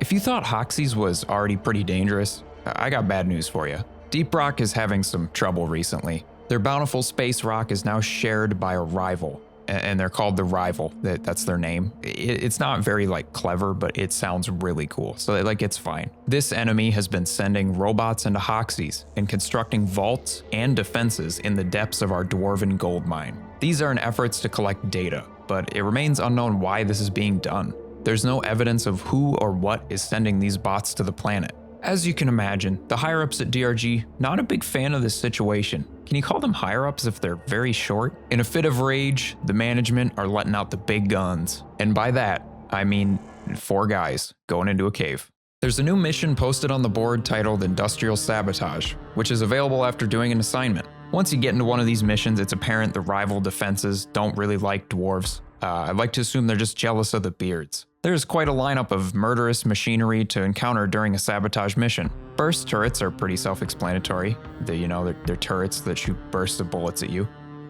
If you thought Hoxie's was already pretty dangerous, I got bad news for you. Deep Rock is having some trouble recently. Their bountiful space rock is now shared by a rival, and they're called the Rival. That's their name. It's not very clever, but it sounds really cool, so it's fine. This enemy has been sending robots into Hoxie's and constructing vaults and defenses in the depths of our dwarven gold mine. These are in efforts to collect data, but it remains unknown why this is being done. There's no evidence of who or what is sending these bots to the planet. As you can imagine, the higher-ups at DRG, not a big fan of this situation. Can you call them higher-ups if they're very short? In a fit of rage, the management are letting out the big guns. And by that, I mean 4 guys going into a cave. There's a new mission posted on the board titled Industrial Sabotage, which is available after doing an assignment. Once you get into one of these missions, it's apparent the rival defenses don't really like dwarves. I'd like to assume they're just jealous of the beards. There's quite a lineup of murderous machinery to encounter during a sabotage mission. Burst turrets are pretty self-explanatory. They're turrets that shoot bursts of bullets at you.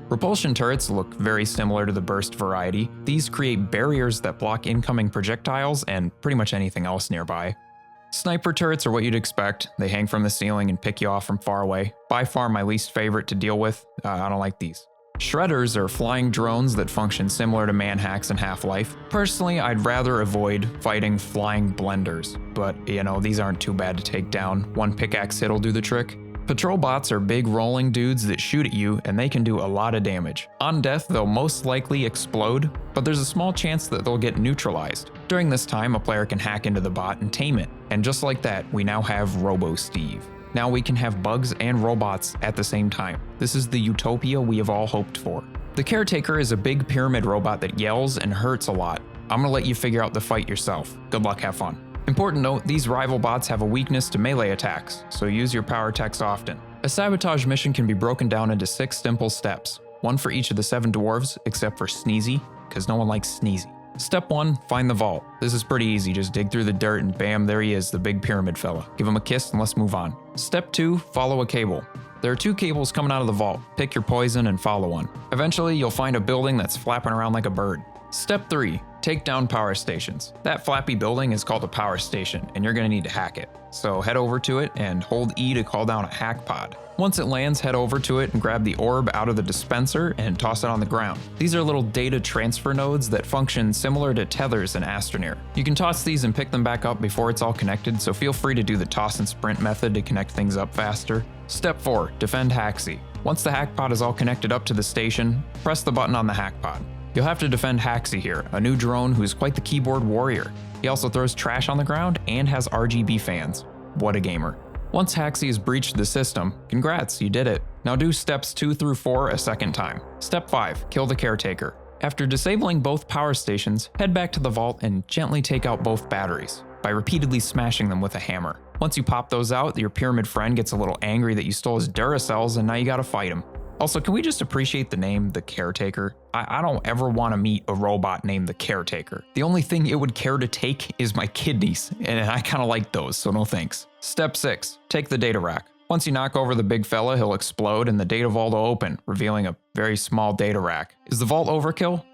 Repulsion turrets look very similar to the burst variety. These create barriers that block incoming projectiles and pretty much anything else nearby. Sniper turrets are what you'd expect. They hang from the ceiling and pick you off from far away. By far my least favorite to deal with. I don't like these. Shredders are flying drones that function similar to manhacks in Half-Life. Personally, I'd rather avoid fighting flying blenders, but these aren't too bad to take down. One pickaxe hit'll do the trick. Patrol bots are big rolling dudes that shoot at you, and they can do a lot of damage. On death, they'll most likely explode, but there's a small chance that they'll get neutralized. During this time, a player can hack into the bot and tame it, and just like that, we now have Robo-Steve. Now we can have bugs and robots at the same time. This is the utopia we have all hoped for. The Caretaker is a big pyramid robot that yells and hurts a lot. I'm gonna let you figure out the fight yourself. Good luck, have fun. Important note, these rival bots have a weakness to melee attacks, so use your power attacks often. A sabotage mission can be broken down into 6 simple steps, 1 for each of the 7 dwarves, except for Sneezy, because no one likes Sneezy. Step 1, find the vault. This is pretty easy, just dig through the dirt and bam, there he is, the big pyramid fella. Give him a kiss and let's move on. Step 2, follow a cable. There are 2 cables coming out of the vault. Pick your poison and follow one. Eventually, you'll find a building that's flapping around like a bird. Step 3, take down power stations. That flappy building is called a power station, and you're gonna need to hack it. So head over to it and hold E to call down a hack pod. Once it lands, head over to it and grab the orb out of the dispenser and toss it on the ground. These are little data transfer nodes that function similar to tethers in Astroneer. You can toss these and pick them back up before it's all connected, so feel free to do the toss and sprint method to connect things up faster. Step 4, defend Haxie. Once the hack pod is all connected up to the station, press the button on the hack pod. You'll have to defend Haxie here, a new drone who's quite the keyboard warrior. He also throws trash on the ground and has RGB fans. What a gamer. Once Haxie has breached the system, congrats, you did it. Now do steps 2 through 4 a second time. Step 5, kill the Caretaker. After disabling both power stations, head back to the vault and gently take out both batteries by repeatedly smashing them with a hammer. Once you pop those out, your pyramid friend gets a little angry that you stole his Duracells and now you gotta fight him. Also, can we just appreciate the name, the Caretaker? I don't ever want to meet a robot named the Caretaker. The only thing it would care to take is my kidneys, and I kind of like those, so no thanks. Step 6, take the data rack. Once you knock over the big fella, he'll explode and the data vault will open, revealing a very small data rack. Is the vault overkill?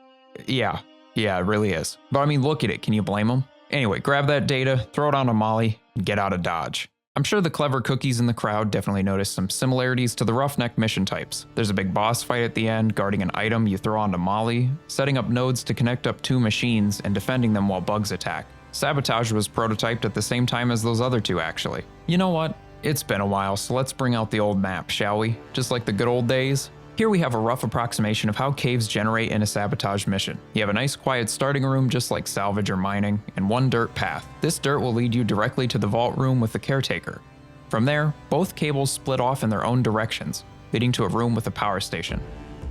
Yeah, it really is. But I mean, look at it, can you blame him? Anyway, grab that data, throw it onto Molly, and get out of Dodge. I'm sure the clever cookies in the crowd definitely noticed some similarities to the Roughneck mission types. There's a big boss fight at the end, guarding an item you throw onto Molly, setting up nodes to connect up 2 machines, and defending them while bugs attack. Sabotage was prototyped at the same time as those other 2 actually. You know what? It's been a while, so let's bring out the old map, shall we? Just like the good old days? Here we have a rough approximation of how caves generate in a sabotage mission. You have a nice quiet starting room just like salvage or mining, and 1 dirt path. This dirt will lead you directly to the vault room with the Caretaker. From there, both cables split off in their own directions, leading to a room with a power station.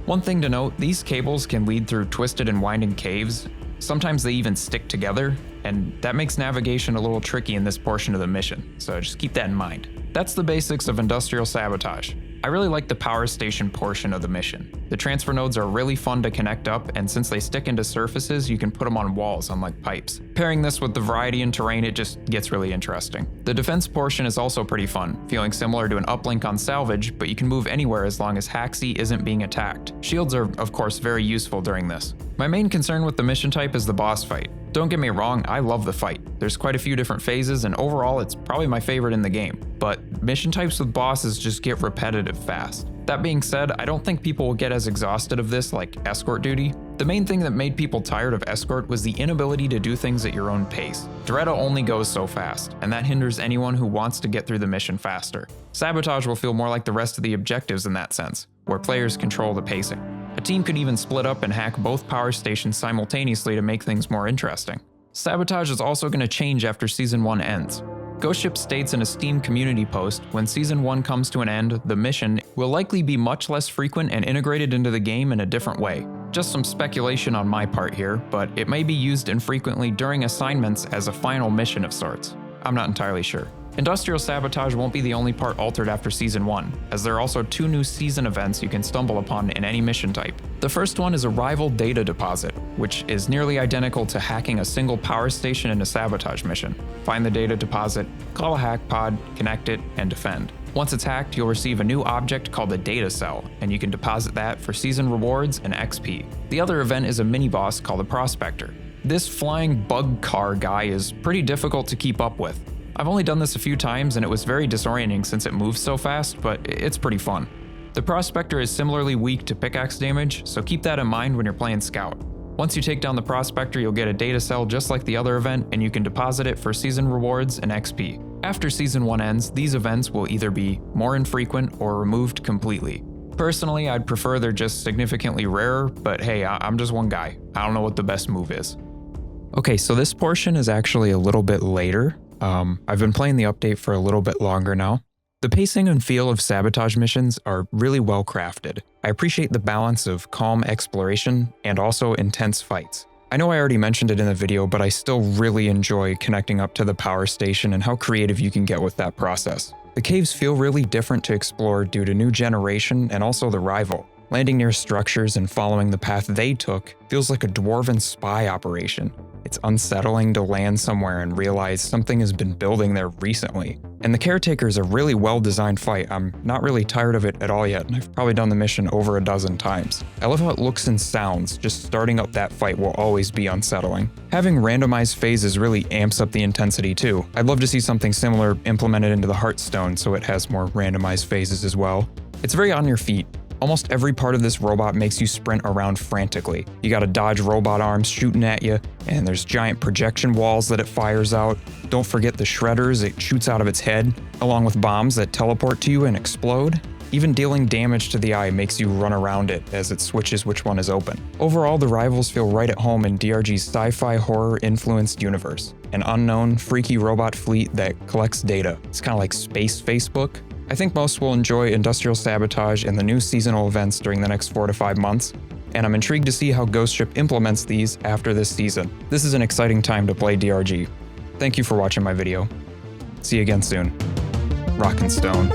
One thing to note, these cables can lead through twisted and winding caves. Sometimes they even stick together, and that makes navigation a little tricky in this portion of the mission, so just keep that in mind. That's the basics of Industrial Sabotage. I really like the power station portion of the mission. The transfer nodes are really fun to connect up, and since they stick into surfaces, you can put them on walls unlike pipes. Pairing this with the variety in terrain, it just gets really interesting. The defense portion is also pretty fun, feeling similar to an uplink on Salvage, but you can move anywhere as long as Haxie isn't being attacked. Shields are, of course, very useful during this. My main concern with the mission type is the boss fight. Don't get me wrong, I love the fight. There's quite a few different phases, and overall it's probably my favorite in the game, but mission types with bosses just get repetitive fast. That being said, I don't think people will get as exhausted of this like escort duty. The main thing that made people tired of escort was the inability to do things at your own pace. Doretta only goes so fast, and that hinders anyone who wants to get through the mission faster. Sabotage will feel more like the rest of the objectives in that sense, where players control the pacing. A team could even split up and hack both power stations simultaneously to make things more interesting. Sabotage is also going to change after Season 1 ends. Ghost Ship states in a Steam community post, when Season 1 comes to an end, the mission will likely be much less frequent and integrated into the game in a different way. Just some speculation on my part here, but it may be used infrequently during assignments as a final mission of sorts. I'm not entirely sure. Industrial Sabotage won't be the only part altered after Season 1, as there are also 2 new season events you can stumble upon in any mission type. The first one is a rival data deposit, which is nearly identical to hacking a single power station in a Sabotage mission. Find the data deposit, call a hack pod, connect it, and defend. Once it's hacked, you'll receive a new object called a data cell, and you can deposit that for season rewards and XP. The other event is a mini-boss called the Prospector. This flying bug car guy is pretty difficult to keep up with. I've only done this a few times and it was very disorienting since it moves so fast, but it's pretty fun. The Prospector is similarly weak to pickaxe damage, so keep that in mind when you're playing Scout. Once you take down the Prospector, you'll get a data cell just like the other event, and you can deposit it for season rewards and XP. After Season 1 ends, these events will either be more infrequent or removed completely. Personally, I'd prefer they're just significantly rarer, but hey, I'm just one guy. I don't know what the best move is. Okay, so this portion is actually a little bit later. I've been playing the update for a little bit longer now. The pacing and feel of Sabotage missions are really well crafted. I appreciate the balance of calm exploration and also intense fights. I know I already mentioned it in the video, but I still really enjoy connecting up to the power station and how creative you can get with that process. The caves feel really different to explore due to new generation and also the rival. Landing near structures and following the path they took feels like a dwarven spy operation. It's unsettling to land somewhere and realize something has been building there recently. And the Caretaker is a really well-designed fight. I'm not really tired of it at all yet, and I've probably done the mission over a dozen times. I love how it looks and sounds. Just starting up that fight will always be unsettling. Having randomized phases really amps up the intensity too. I'd love to see something similar implemented into the Heartstone so it has more randomized phases as well. It's very on your feet. Almost every part of this robot makes you sprint around frantically. You gotta dodge robot arms shooting at you, and there's giant projection walls that it fires out. Don't forget the shredders it shoots out of its head, along with bombs that teleport to you and explode. Even dealing damage to the eye makes you run around it as it switches which one is open. Overall, the rivals feel right at home in DRG's sci-fi horror-influenced universe. An unknown, freaky robot fleet that collects data. It's kinda like space Facebook. I think most will enjoy Industrial Sabotage and the new seasonal events during the next 4 to 5 months, and I'm intrigued to see how Ghost Ship implements these after this season. This is an exciting time to play DRG. Thank you for watching my video. See you again soon. Rock and Stone.